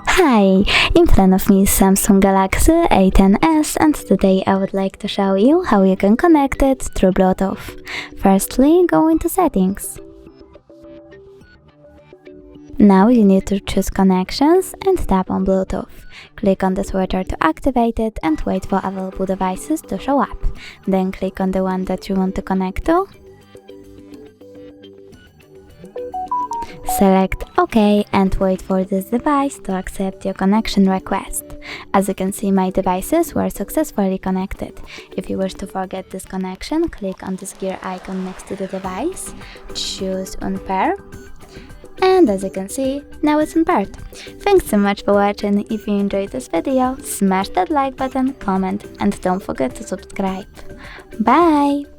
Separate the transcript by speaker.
Speaker 1: Hi! In front of me is Samsung Galaxy A10s, and today I would like to show you how you can connect it through Bluetooth. Firstly, go into Settings. Now you need to choose Connections and tap on Bluetooth. Click on the switcher to activate it and wait for available devices to show up. Then click on the one that you want to connect to. Select OK and wait for this device to accept your connection request. As you can see, my devices were successfully connected. If you wish to forget this connection, click on this gear icon next to the device, choose Unpair, and as you can see, now it's unpaired. Thanks so much for watching. If you enjoyed this video, smash that like button, comment, and don't forget to subscribe. Bye!